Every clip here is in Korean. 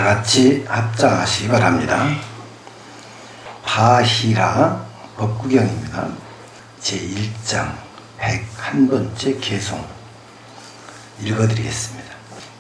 같이 합자하시기 바랍니다. 바히라 법구경입니다. 제1장 101번째 개송 읽어드리겠습니다.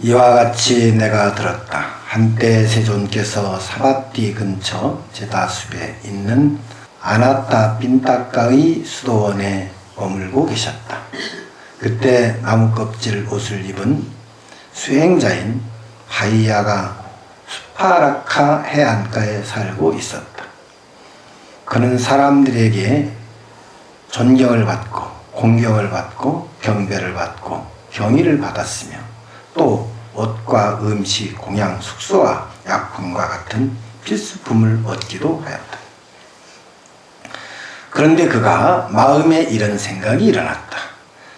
이와 같이 내가 들었다. 한때 세존께서 사바띠 근처 제다숲에 있는 아나타 빈타카의 수도원에 머물고 계셨다. 그때 나무껍질 옷을 입은 수행자인 바히야가 수파라카 해안가에 살고 있었다. 그는 사람들에게 존경을 받고 공경을 받고 경배를 받고 경의를 받았으며 또 옷과 음식, 공양, 숙소와 약품과 같은 필수품을 얻기도 하였다. 그런데 그가 마음에 이런 생각이 일어났다.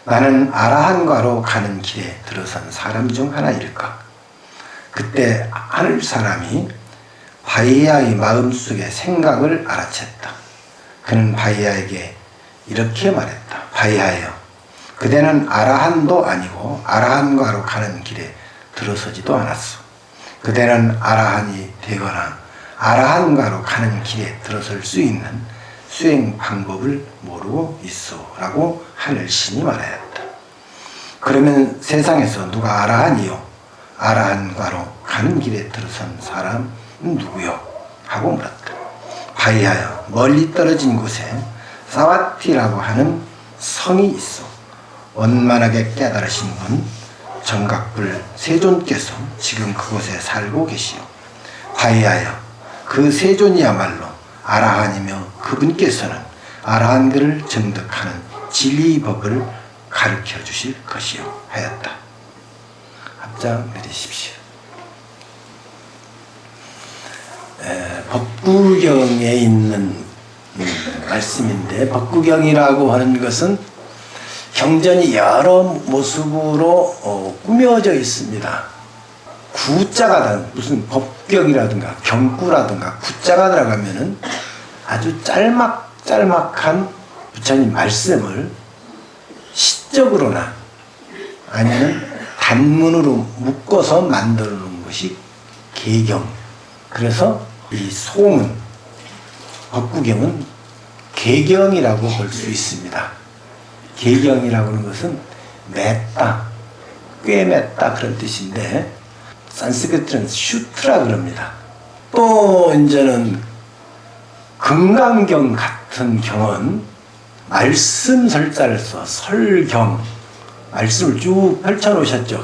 나는 아라한과로 가는 길에 들어선 사람 중 하나일까? 그때 하늘 사람이 바히야의 마음속의 생각을 알아챘다. 그는 바히야에게 이렇게 말했다. 바히야여, 그대는 아라한도 아니고 아라한과로 가는 길에 들어서지도 않았소. 그대는 아라한이 되거나 아라한과로 가는 길에 들어설 수 있는 수행 방법을 모르고 있소 라고 하늘신이 말하였다. 그러면 세상에서 누가 아라한이요? 아라한과로 가는 길에 들어선 사람은 누구요? 하고 물었다. 바히야여, 멀리 떨어진 곳에 사와티라고 하는 성이 있어. 원만하게 깨달으신 분 정각불 세존께서 지금 그곳에 살고 계시오. 바히야여, 그 세존이야말로 아라한이며 그분께서는 아라한들을 증득하는 진리의 법을 가르쳐 주실 것이요 하였다. 합장 내리십시오. 법구경에 있는 말씀인데, 법구경이라고 하는 것은 경전이 여러 모습으로 꾸며져 있습니다. 구자가 무슨 법경이라든가 경구라든가 구자가 들어가면은 아주 짤막짤막한 부처님 말씀을 시적으로나 아니면 단문으로 묶어서 만들어 놓은 것이 개경. 그래서 이 소문, 법구경은 개경이라고 볼 수 있습니다. 개경이라고 하는 것은 맺다, 꿰맸다 그런 뜻인데 산스크리트는 슈트라 그럽니다. 또 이제는 금강경 같은 경은 말씀 설자를 써 설경, 말씀을 쭉 펼쳐 놓으셨죠.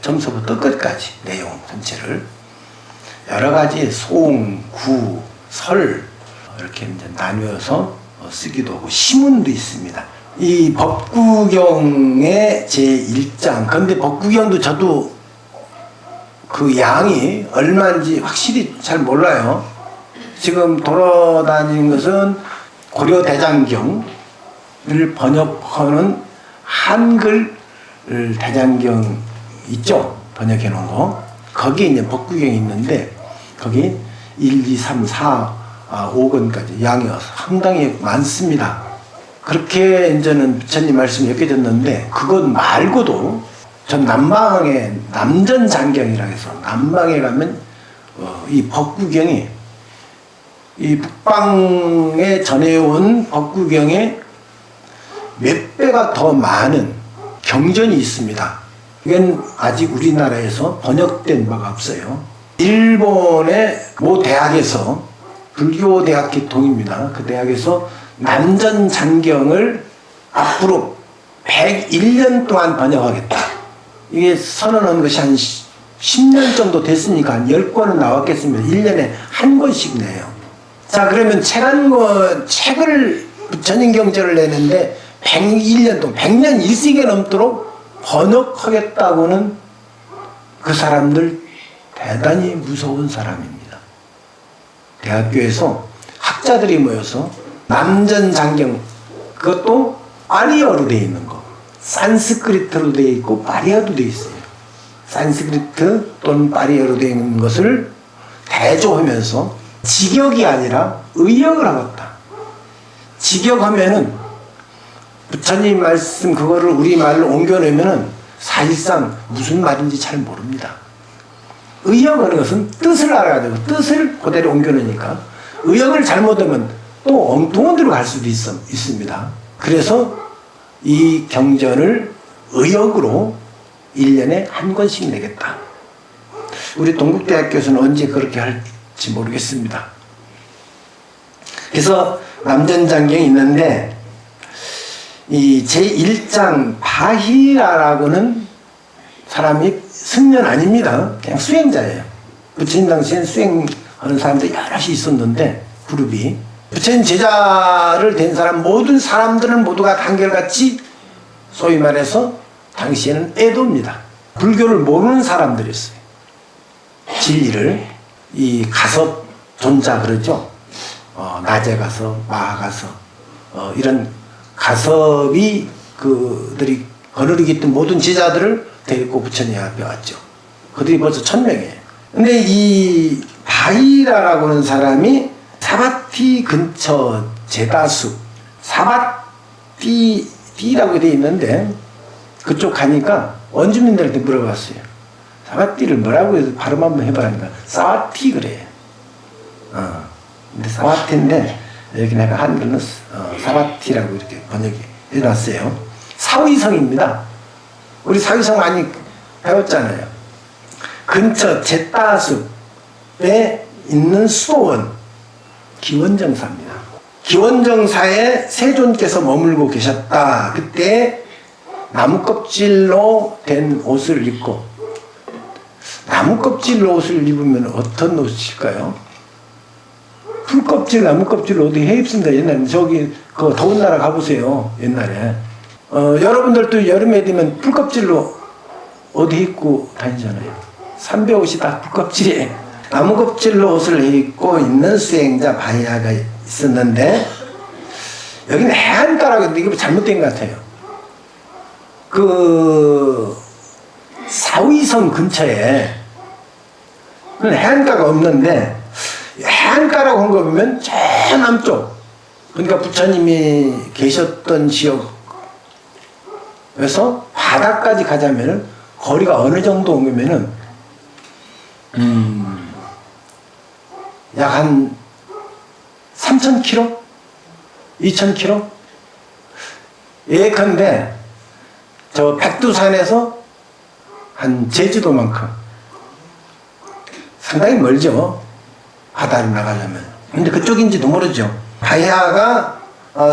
처음부터 끝까지 내용 전체를 여러 가지 송, 구, 설 이렇게 이제 나누어서 쓰기도 하고 시문도 있습니다. 이 법구경의 제1장, 근데 법구경도 저도 그 양이 얼마인지 확실히 잘 몰라요. 지금 돌아다니는 것은 고려대장경을 번역하는 한글 대장경 있죠? 번역해 놓은 거. 거기에 이제 법구경이 있는데 거기 1, 2, 3, 4, 5권까지 양이 상당히 많습니다. 그렇게 이제는 부처님 말씀이 엮여졌는데 그것 말고도 전 남방에 남전장경이라고 해서 남방에 가면 이 법구경이 이 북방에 전해온 법구경에 몇 배가 더 많은 경전이 있습니다. 이건 아직 우리나라에서 번역된 바가 없어요. 일본의 모 대학에서 불교대학 기통입니다. 그 대학에서 남전장경을 앞으로 101년 동안 번역하겠다. 이게 선언한 것이 한 10년 정도 됐으니까 한 10권은 나왔겠습니다. 1년에 한 권씩 내요. 자, 그러면 책을 부처님 경전을 내는데 101년 동안 100년 1세기가 넘도록 번역하겠다고는 그 사람들 대단히 무서운 사람입니다. 대학교에서 학자들이 모여서 남전장경, 그것도 파리어로 되어 있는 거, 산스크리트로 되어 있고 파리어도 되어 있어요. 산스크리트 또는 파리어로 되어 있는 것을 대조하면서 직역이 아니라 의역을 하겠다. 직역하면은 부처님 말씀 그거를 우리말로 옮겨내면은 사실상 무슨 말인지 잘 모릅니다. 의역하는 것은 뜻을 알아가지고 뜻을 그대로 옮겨놓으니까 의역을 잘못하면 또 엉뚱한 데로 갈 수도 있습니다. 그래서 이 경전을 의역으로 1년에 한 권씩 내겠다. 우리 동국대학교에서는 언제 그렇게 할지 모르겠습니다. 그래서 남전장경이 있는데 이 제1장 바희라라고는 사람이 승려 아닙니다. 그냥 수행자예요. 부처님 당시엔 수행하는 사람들이 여럿이 있었는데 그룹이 부처님 제자를 된 사람 모든 사람들은 모두가 한결같이 소위 말해서 당시에는 애도입니다. 불교를 모르는 사람들이었어요. 진리를 이 가섭 존자 그러죠. 낮에 가서 마하 가서 이런 가섭이 그들이 거느리기 있던 모든 제자들을 데리고 부처님 앞에 왔죠. 그들이 벌써 1000명이에요. 근데 이 바이라라고 하는 사람이 사바티 근처 제다숲 사바티라고 되어 있는데 그쪽 가니까 원주민들한테 물어봤어요. 사바티를 뭐라고 해서 발음 한번 해보라니까 사바티 그래요. 근데 사바티인데 여기 내가 한글은 사바티라고 이렇게 번역해 놨어요. 사위성입니다. 우리 사위성 많이 배웠잖아요. 근처 제따숲에 있는 수도원 기원정사입니다. 기원정사에 세존께서 머물고 계셨다. 그때 나무껍질로 된 옷을 입고 나무껍질로 옷을 입으면 어떤 옷일까요? 풀껍질, 나무껍질 어디 해 입습니다. 옛날에 저기 그 더운 나라 가보세요. 옛날에 여러분들도 여름에 되면 풀껍질로 어디 입고 다니잖아요. 삼배옷이 다 풀껍질이에요. 나무껍질로 옷을 입고 있는 수행자 바야가 있었는데 여기는 해안가라고 했는데 이거 잘못된 것 같아요. 그 사위성 근처에 해안가가 없는데 해안가라고 한 거 보면 저 남쪽 그러니까 부처님이 계셨던 지역에서 바다까지 가자면 거리가 어느 정도 옮기면은 약 한 3000km? 2000km? 예컨대 저 백두산에서 한 제주도만큼 상당히 멀죠. 바다를 나가려면. 근데 그쪽인지도 모르죠. 바야가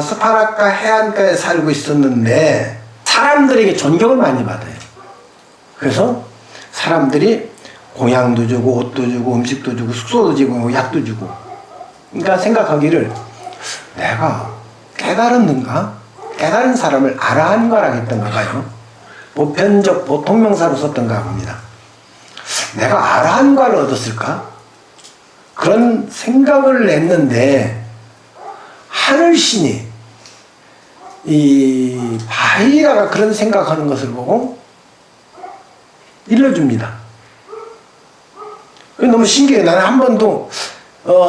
스파라카 해안가에 살고 있었는데 사람들에게 존경을 많이 받아요. 그래서 사람들이 공양도 주고 옷도 주고 음식도 주고 숙소도 주고 약도 주고 그러니까 생각하기를 내가 깨달았는가? 깨달은 사람을 아라한가라고 했던가 봐요. 보편적 보통명사로 썼던가 봅니다. 내가 아라한가를 얻었을까? 그런 생각을 냈는데 하늘신이 이 바이라가 그런 생각하는 것을 보고 일러줍니다. 너무 신기해요. 나는 한 번도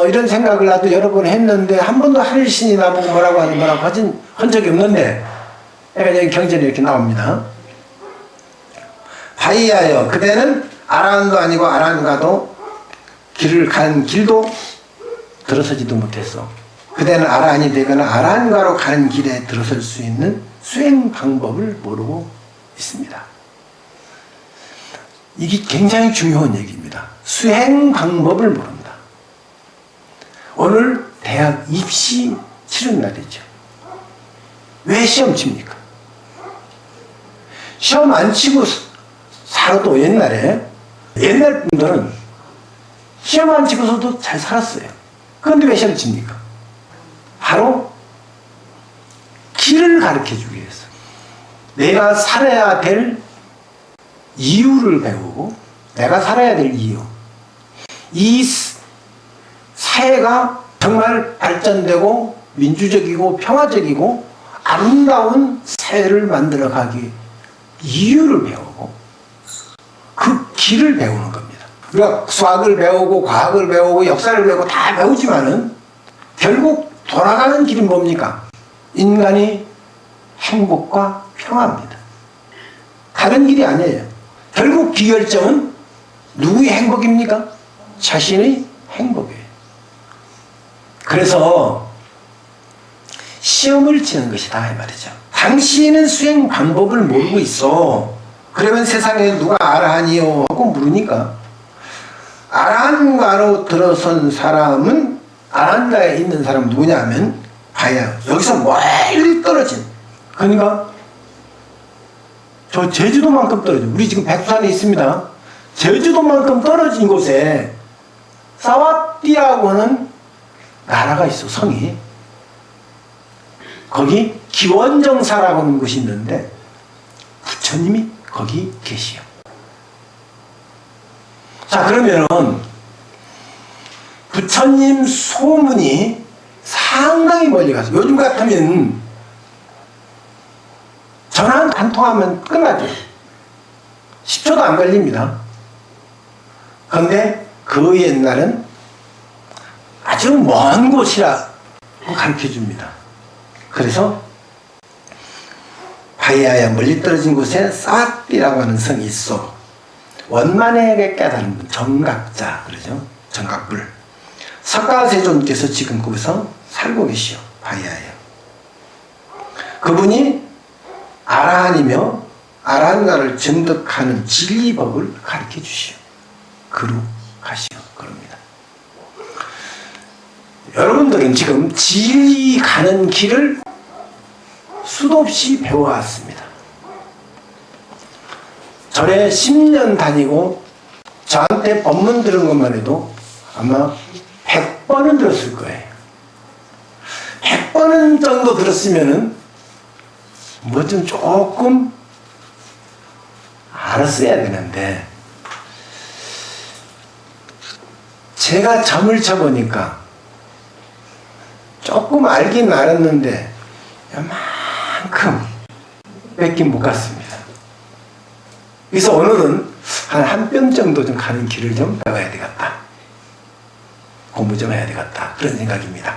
이런 생각을 나도 여러 번 했는데 한 번도 하늘신이 나보고 뭐라고 한 적이 없는데 그러니까 여기 경전이 이렇게 나옵니다. 바이야여 그대는 아라한도 아니고 아라한가도 길을 간 길도 들어서지도 못했어. 그대는 아라한이 되거나 아라한가로 가는 길에 들어설 수 있는 수행 방법을 모르고 있습니다. 이게 굉장히 중요한 얘기입니다. 수행 방법을 모른다. 오늘 대학 입시 치른 날이죠. 왜 시험 칩니까? 시험 안 치고 살아도 옛날 분들은 시험 안 치고서도 잘 살았어요. 그런데 왜 시험 칩니까? 바로 길을 가르쳐주기 위해서. 내가 살아야 될 이유를 배우고 내가 살아야 될 이유. 이 사회가 정말 발전되고 민주적이고 평화적이고 아름다운 사회를 만들어가기 이유를 배우고 그 길을 배우는 겁니다. 우리가 수학을 배우고 과학을 배우고 역사를 배우고 다 배우지만은 결국 돌아가는 길이 뭡니까? 인간이 행복과 평화입니다. 다른 길이 아니에요. 결국 기결점은 누구의 행복입니까? 자신의 행복이에요. 그래서 시험을 치는 것이다 이 말이죠. 당신은 수행 방법을 모르고 있어. 그러면 세상에 누가 아라한이요? 하고 물으니까 아라한가로 들어선 사람은 아라한가에 있는 사람은 누구냐면 봐야 여기서 멀리 떨어진, 그러니까 저 제주도만큼 떨어진, 우리 지금 백두산에 있습니다. 제주도만큼 떨어진 곳에 사와띠라고 하는 나라가 있어. 성이. 거기 기원정사라고 하는 곳이 있는데 부처님이 거기 계시요. 자, 그러면은 부처님 소문이 상당히 멀리 가서, 요즘 같으면 전화 한 통하면 끝나죠. 10초도 안 걸립니다. 그런데 그 옛날은 아주 먼 곳이라고 가르쳐 줍니다. 그래서 바야야 멀리 떨어진 곳에 사와띠라고 하는 성이 있어. 원만하게 깨달은 분, 정각자 그러죠. 정각불. 석가세존께서 지금 거기서 살고 계시오. 바야야. 그분이 아라한이며 아라한가를 증득하는 진리법을 가르쳐 주시오. 그로 가시오. 그럽니다. 여러분들은 지금 진리 가는 길을 수도 없이 배워왔습니다. 절에 10년 다니고 저한테 법문 들은 것만 해도 아마 100번은 들었을 거예요. 100번은 정도 들었으면은 뭐 좀 조금 알았어야 되는데, 제가 점을 쳐보니까 조금 알긴 알았는데 이만큼 뺏긴 못 갔습니다. 그래서 오늘은 한 뼘 정도 좀 가는 길을 좀 배워야 되겠다. 공부 좀 해야 되겠다. 그런 생각입니다.